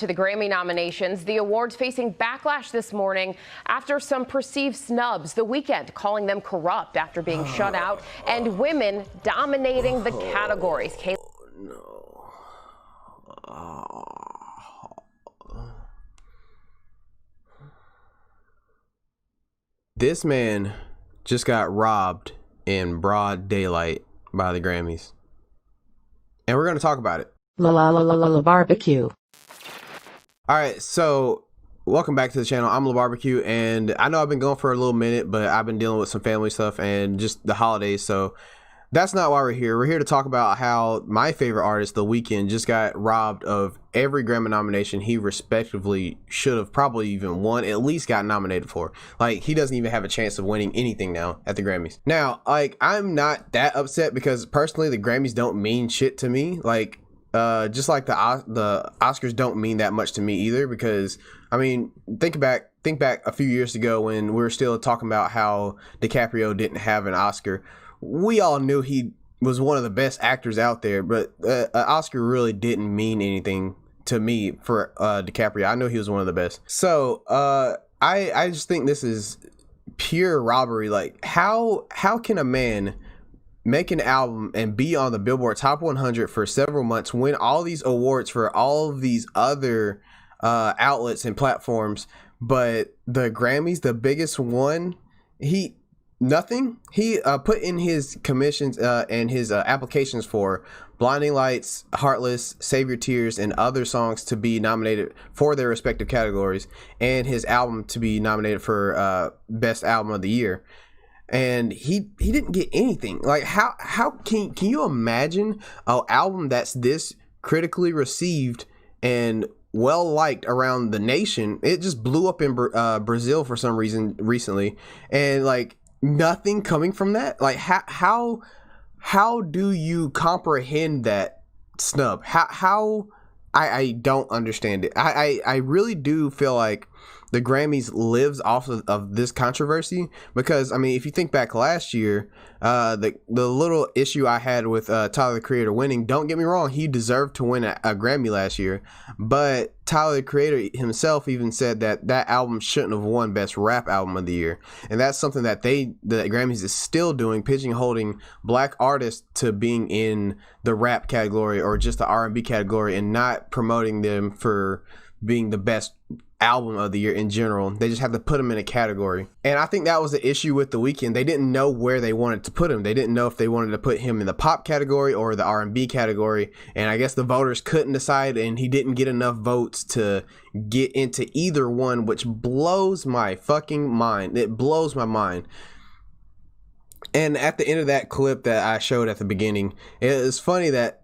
to the Grammy nominations. The awards facing backlash this morning after some perceived snubs. The Weeknd calling them corrupt after being shut out, and women dominating the categories. This man just got robbed in broad daylight by the Grammys. And we're going to talk about it. La barbecue. All right, so welcome back to the channel. I'm La Barbecue, and I know I've been going for a little minute, but I've been dealing with some family stuff and just the holidays, so that's not why we're here. We're here to talk about how my favorite artist, The Weeknd, just got robbed of every Grammy nomination he respectively should have probably even won, at least got nominated for. Like, he doesn't even have a chance of winning anything now at the Grammys. Now, like, I'm not that upset because personally the Grammys don't mean shit to me. Like, just like the Oscars don't mean that much to me either, because I mean, think back a few years ago when we were still talking about how DiCaprio didn't have an Oscar. We all knew he was one of the best actors out there, but an Oscar really didn't mean anything to me for DiCaprio. I know he was one of the best. So I just think this is pure robbery. Like, how can a man make an album and be on the Billboard Top 100 for several months, win all these awards for all of these other outlets and platforms, but the Grammys, the biggest one, nothing. He put in his commissions and his applications for Blinding Lights, Heartless, Save Your Tears, and other songs to be nominated for their respective categories, and his album to be nominated for Best Album of the Year. And he didn't get anything. Like, how can you imagine an album that's this critically received and well liked around the nation? It just blew up in Brazil for some reason recently, and like nothing coming from that. Like, how do you comprehend that snub? How I don't understand it. I really do feel like the Grammys lives off of this controversy, because I mean, if you think back last year, the little issue I had with Tyler, the Creator, winning, don't get me wrong, he deserved to win a Grammy last year, but Tyler, the Creator himself even said that album shouldn't have won Best Rap Album of the Year. And that's something that the Grammys is still doing, pigeonholing black artists to being in the rap category or just the R&B category, and not promoting them for being the best album of the year in general. They just have to put them in a category. And I think that was the issue with The Weeknd. They didn't know where they wanted to put him. They didn't know if they wanted to put him in the pop category or the R&B category. And I guess the voters couldn't decide, and he didn't get enough votes to get into either one, which blows my fucking mind. It blows my mind. And at the end of that clip that I showed at the beginning, it is funny that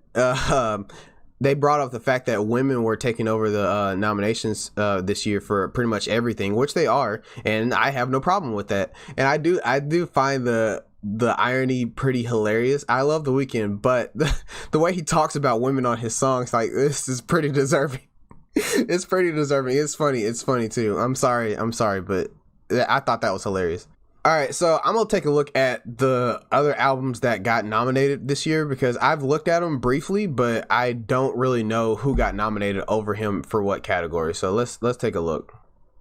they brought up the fact that women were taking over the nominations this year for pretty much everything, which they are, and I have no problem with that. And I do find the irony pretty hilarious. I love The Weeknd, but the way he talks about women on his songs, like, this is pretty deserving. It's pretty deserving. It's funny too. I'm sorry, but I thought that was hilarious. All right, so I'm going to take a look at the other albums that got nominated this year, because I've looked at them briefly, but I don't really know who got nominated over him for what category. So let's take a look.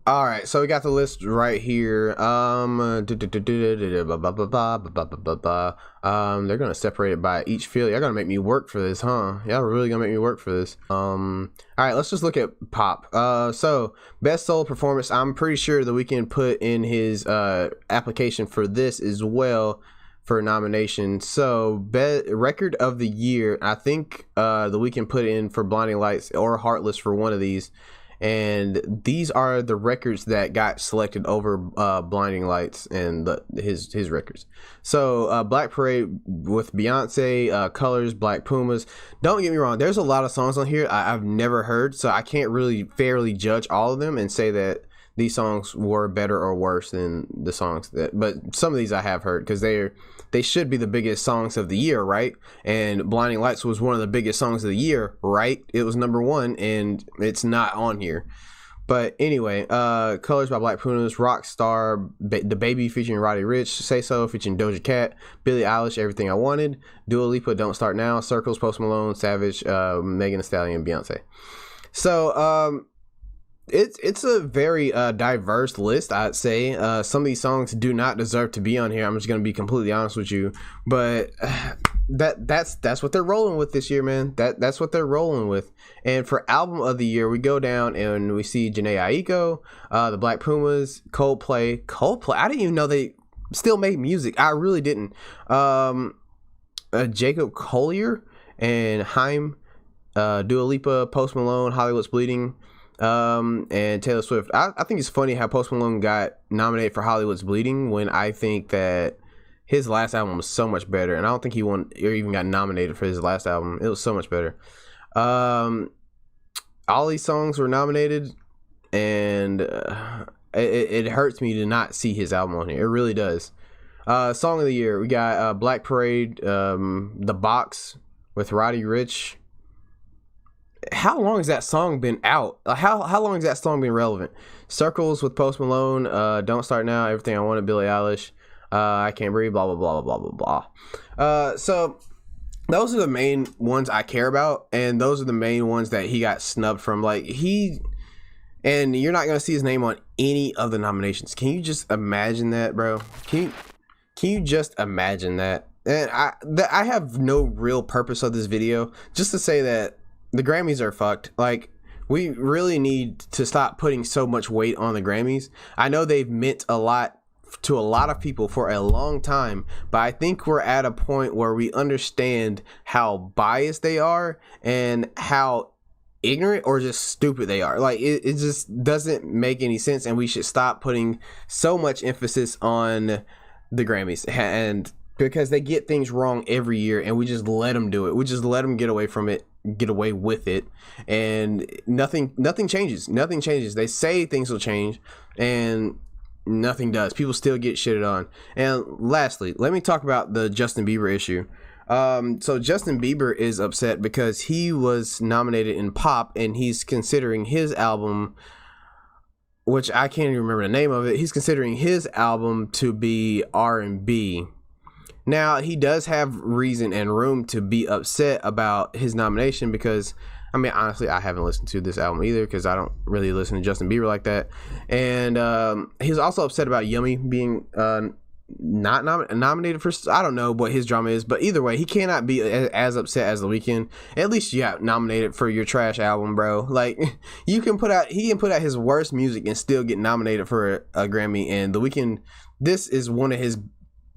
All right, so we got the list right here. They're gonna separate it by each field. Y'all gonna make me work for this, huh? Y'all really gonna make me work for this. All right, let's just look at pop. So best solo performance, I'm pretty sure The Weeknd put in his application for this as well for nomination. So record of the year, I think The Weeknd put in for Blinding Lights or Heartless for one of these. And these are the records that got selected over Blinding Lights and his records. So Black Parade with Beyonce, Colors, Black Pumas. Don't get me wrong, there's a lot of songs on here I've never heard, so I can't really fairly judge all of them and say that these songs were better or worse than the songs but some of these I have heard, because they should be the biggest songs of the year, right? And Blinding Lights was one of the biggest songs of the year, right? It was #1, and it's not on here. But anyway, Colors by Black Pumas, Rockstar, The Baby featuring Roddy Ricch, Say So featuring Doja Cat, Billie Eilish, Everything I Wanted, Dua Lipa, Don't Start Now, Circles, Post Malone, Savage, Megan Thee Stallion, Beyonce. So it's a very diverse list, I'd say. Some of these songs do not deserve to be on here. I'm just gonna be completely honest with you, but that's what they're rolling with this year, man. That's what they're rolling with. And for album of the year, we go down and we see Jhené Aiko, the Black Pumas, Coldplay. I didn't even know they still made music. I really didn't. Jacob Collier and Haim, Dua Lipa, Post Malone, Hollywood's Bleeding, and Taylor Swift. I think it's funny how Post Malone got nominated for Hollywood's Bleeding when I think that his last album was so much better, and I don't think he won or even got nominated for his last album. It was so much better. All these songs were nominated, and it hurts me to not see his album on here. It really does. Song of the year, we got Black Parade, The Box with Roddy Ricch. How long has that song been out? How long has that song been relevant? Circles with Post Malone, Don't Start Now, Everything I Wanted, Billie Eilish, I Can't Breathe, blah, blah, blah, blah, blah, blah. So those are the main ones I care about, and those are the main ones that he got snubbed from. Like, and you're not going to see his name on any of the nominations. Can you just imagine that, bro? Can you just imagine that? And I have no real purpose of this video, just to say that the Grammys are fucked. Like, we really need to stop putting so much weight on the Grammys. I know they've meant a lot to a lot of people for a long time, but I think we're at a point where we understand how biased they are and how ignorant or just stupid they are. Like, it just doesn't make any sense, and we should stop putting so much emphasis on the Grammys, and because they get things wrong every year, and we just let them do it. We just let them get away with it, and nothing changes. Nothing changes. They say things will change, and nothing does. People still get shitted on. And lastly, let me talk about the Justin Bieber issue. So Justin Bieber is upset because he was nominated in pop, and he's considering his album, which I can't even remember the name of it. He's considering his album to be R&B. Now, he does have reason and room to be upset about his nomination because, I mean, honestly, I haven't listened to this album either because I don't really listen to Justin Bieber like that. And he's also upset about Yummy being not nominated for, I don't know what his drama is, but either way, he cannot be as upset as The Weeknd. At least you got nominated for your trash album, bro. Like, he can put out his worst music and still get nominated for a Grammy. And The Weeknd, this is one of his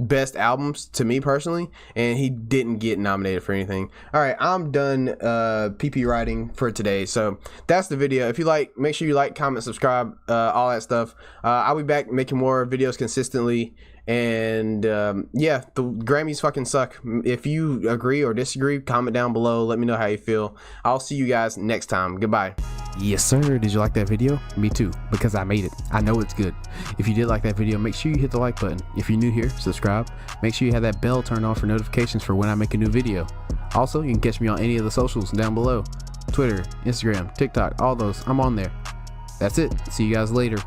best albums to me personally, and he didn't get nominated for anything. All right, I'm done PP writing for today. So that's the video. If you like, make sure you like, comment, subscribe, all that stuff. I'll be back making more videos consistently. And yeah, the Grammys fucking suck. If you agree or disagree, comment down below. Let me know how you feel. I'll see you guys next time. Goodbye. Yes, sir. Did you like that video? Me too, because I made it. I know it's good. If you did like that video, make sure you hit the like button. If you're new here, subscribe. Make sure you have that bell turned on for notifications for when I make a new video. Also, you can catch me on any of the socials down below. Twitter, Instagram, TikTok, all those. I'm on there. That's it. See you guys later.